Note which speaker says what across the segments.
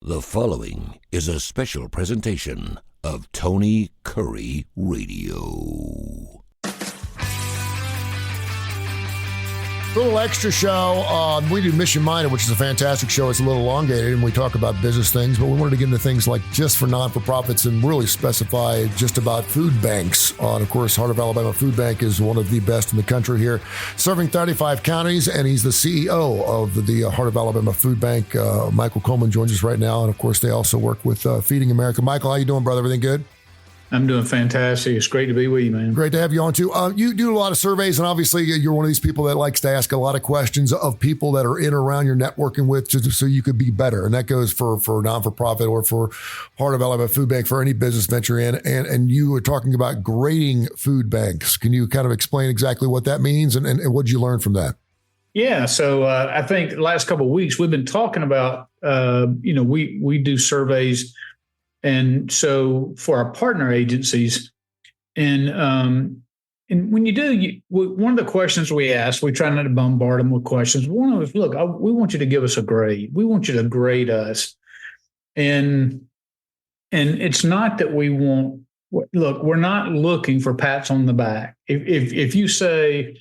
Speaker 1: The following is a special presentation of Tony Kurre Radio.
Speaker 2: Little extra show. We do Mission Minded, which is a fantastic show. It's a little elongated, and we talk about business things, but we wanted to get into things like just for non-for-profits and really specify just about food banks. And of course, Heart of Alabama Food Bank is one of the best in the country here, serving 35 counties, and he's the CEO of the Heart of Alabama Food Bank. Michael Coleman joins us right now, and of course, they also work with Feeding America. Michael, how you doing, brother? Everything good?
Speaker 3: I'm doing fantastic. It's great to be with you, man.
Speaker 2: Great to have you on, too. You do a lot of surveys, and obviously you're one of these people that likes to ask a lot of questions of people that are in or around you're networking with so you could be better. And that goes for non-for-profit or for Heart of Alabama Food Bank, for any business venture in. And you were talking about grading food banks. Can you kind of explain exactly what that means and what did you learn from that?
Speaker 3: Yeah. So I think the last couple of weeks we've been talking about, we do surveys. And so for our partner agencies, and when you do, one of the questions we ask, we try not to bombard them with questions. One of us, look, we want you to give us a grade. We want you to grade us. And it's not that we want, look, we're not looking for pats on the back. If you say,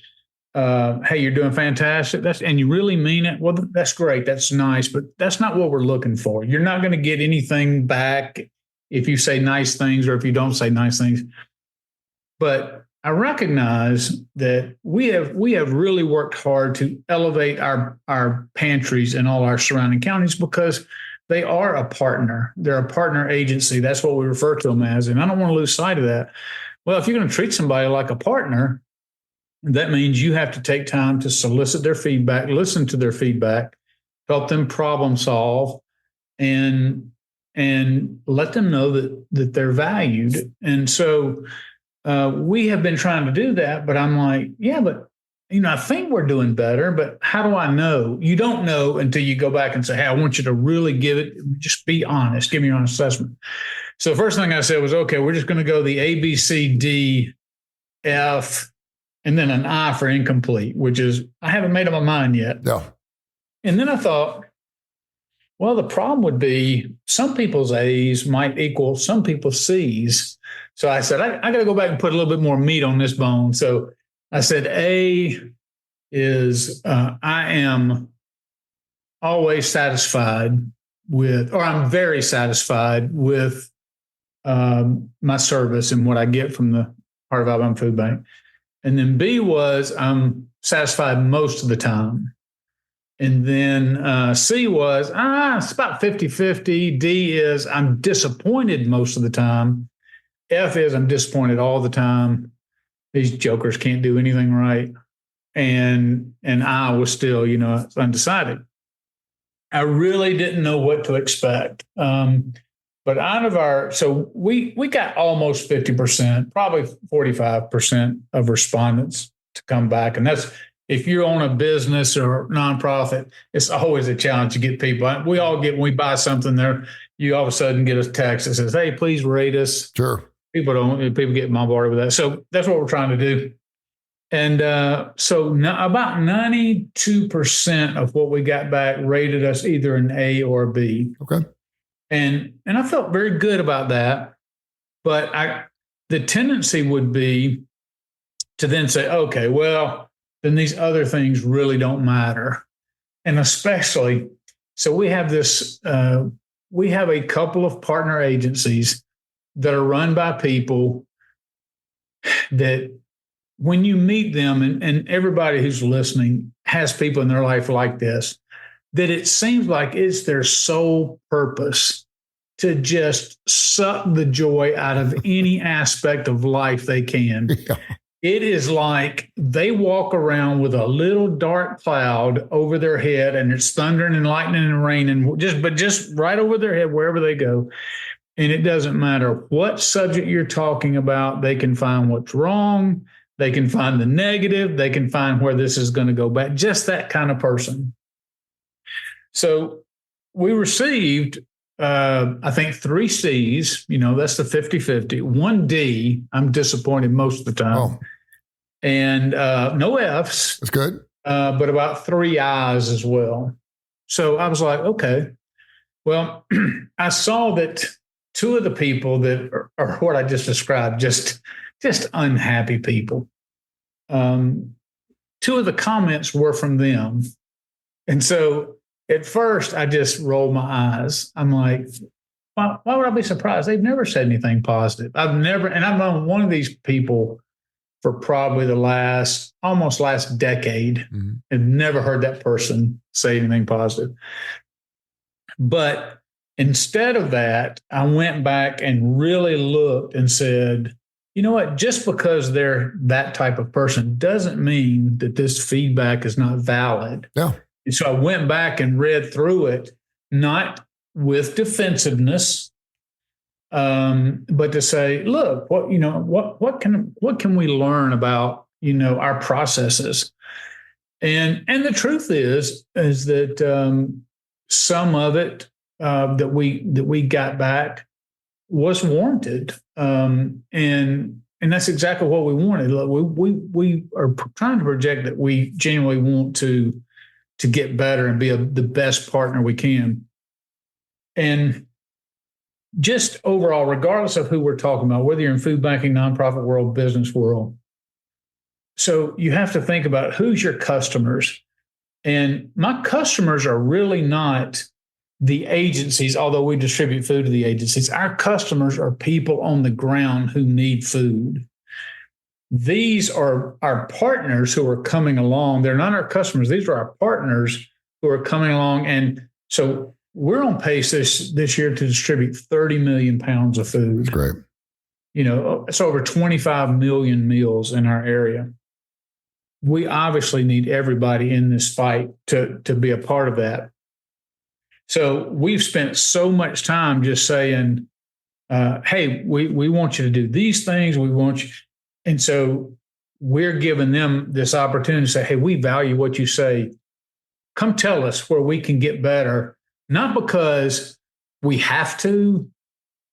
Speaker 3: hey, you're doing fantastic, and you really mean it, well, that's great. That's nice. But that's not what we're looking for. You're not going to get anything back if you say nice things or if you don't say nice things. But I recognize that we have really worked hard to elevate our pantries in all our surrounding counties because they are a partner. They're a partner agency. That's what we refer to them as. And I don't want to lose sight of that. Well, if you're going to treat somebody like a partner, that means you have to take time to solicit their feedback, listen to their feedback, help them problem solve, and let them know that they're valued. And so we have been trying to do that, but I'm like, yeah, but I think we're doing better, but how do I know? You don't know until you go back and say, hey, I want you to really give it, just be honest, give me your honest assessment. So the first thing I said was, okay, we're just going to go the A, B, C, D, F, and then an I for incomplete, which is, I haven't made up my mind yet.
Speaker 2: No.
Speaker 3: And then I thought, well, the problem would be some people's A's might equal some people's C's. So I said, I got to go back and put a little bit more meat on this bone. So I said, A is I am always satisfied with, or I'm very satisfied with my service and what I get from the Heart of Alabama Food Bank. And then B was I'm satisfied most of the time. And then C was, it's about 50-50. D is I'm disappointed most of the time. F is I'm disappointed all the time. These jokers can't do anything right. And I was still, undecided. I really didn't know what to expect. But out of so we got almost 50%, probably 45% of respondents to come back. And that's, if you're on a business or nonprofit, it's always a challenge to get people. We all get, when we buy something there, you all of a sudden get a text that says, hey, please rate us.
Speaker 2: Sure.
Speaker 3: People get bombarded with that. So that's what we're trying to do. And so about 92% of what we got back rated us either an A or a B.
Speaker 2: Okay.
Speaker 3: And I felt very good about that. But the tendency would be to then say, okay, well, then these other things really don't matter. And especially, so we have we have a couple of partner agencies that are run by people that when you meet them, and everybody who's listening has people in their life like this, that it seems like it's their sole purpose to just suck the joy out of any aspect of life they can. Yeah. It is like they walk around with a little dark cloud over their head, and it's thundering and lightning and raining, just right over their head wherever they go. And it doesn't matter what subject you're talking about. They can find what's wrong. They can find the negative. They can find where this is going to go back. Just that kind of person. So we received, I think, 3 C's. That's the 50-50. 1 D, I'm disappointed most of the time. Oh. And no F's.
Speaker 2: That's good.
Speaker 3: But about 3 I's as well. So I was like, okay. Well, I saw that two of the people that are what I just described, just unhappy people. Two of the comments were from them. And so at first I just rolled my eyes. I'm like, why would I be surprised? They've never said anything positive. I've known one of these people for probably the almost last decade, and never heard that person say anything positive. But instead of that, I went back and really looked and said, you know what, just because they're that type of person doesn't mean that this feedback is not valid.
Speaker 2: Yeah.
Speaker 3: And so I went back and read through it, not with defensiveness, but to say, look, what can we learn about, our processes? And the truth is that some of it that we got back was warranted, and that's exactly what we wanted. Look, we are trying to project that we genuinely want to get better and be the best partner we can. And just overall, regardless of who we're talking about, whether you're in food banking, nonprofit world, business world, so you have to think about who's your customers. And my customers are really not the agencies, although we distribute food to the agencies. Our customers are people on the ground who need food. These are our partners who are coming along. They're not our customers. These are our partners who are coming along. And so we're on pace this year to distribute 30 million pounds of food.
Speaker 2: That's great.
Speaker 3: It's over 25 million meals in our area. We obviously need everybody in this fight to be a part of that. So we've spent so much time just saying, hey, we want you to do these things. We want you. And so we're giving them this opportunity to say, hey, we value what you say. Come tell us where we can get better, not because we have to,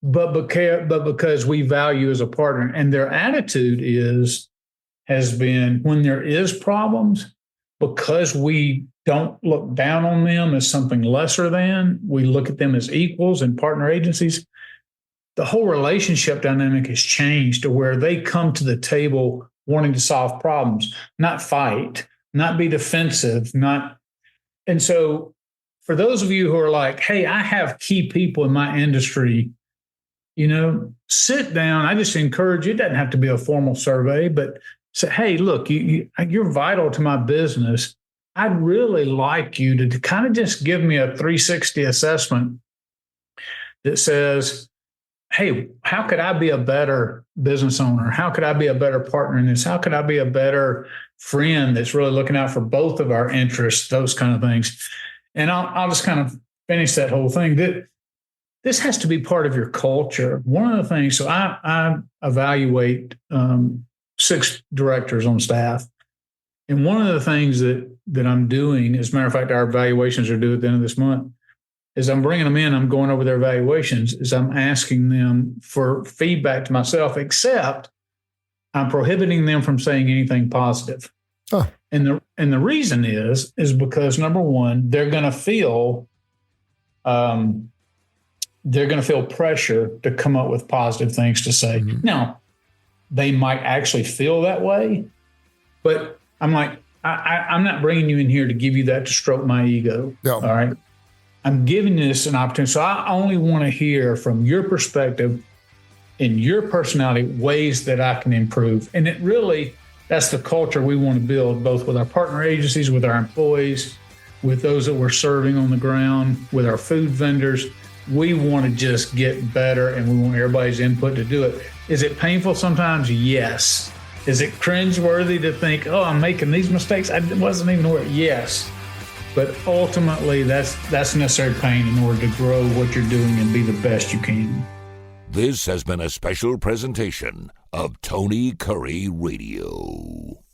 Speaker 3: but because we value as a partner. And their attitude has been when there is problems, because we don't look down on them as something lesser than, we look at them as equals and partner agencies. The whole relationship dynamic has changed to where they come to the table wanting to solve problems, not fight, not be defensive, and so for those of you who are like, hey, I have key people in my industry, sit down. I just encourage you, it doesn't have to be a formal survey, but say, hey, look, you're vital to my business. I'd really like you to kind of just give me a 360 assessment that says, hey, how could I be a better business owner? How could I be a better partner in this? How could I be a better friend that's really looking out for both of our interests, those kind of things. And I'll just kind of finish that whole thing. This has to be part of your culture. One of the things, so I evaluate 6 directors on staff. And one of the things that I'm doing, as a matter of fact, our evaluations are due at the end of this month, is I'm bringing them in, I'm going over their evaluations, is I'm asking them for feedback to myself, except I'm prohibiting them from saying anything positive.
Speaker 2: Huh.
Speaker 3: And the reason is because, number one, they're going to feel pressure to come up with positive things to say. Mm-hmm. Now, they might actually feel that way, but I'm like, I'm not bringing you in here to give you that to stroke my ego.
Speaker 2: No.
Speaker 3: All right. I'm giving this an opportunity. So I only want to hear from your perspective and your personality ways that I can improve. And that's the culture we want to build, both with our partner agencies, with our employees, with those that we're serving on the ground, with our food vendors. We want to just get better, and we want everybody's input to do it. Is it painful sometimes? Yes. Is it cringeworthy to think, oh, I'm making these mistakes? I wasn't even aware. Yes. But ultimately, that's necessary pain in order to grow what you're doing and be the best you can.
Speaker 1: This has been a special presentation of Tony Kurre Radio.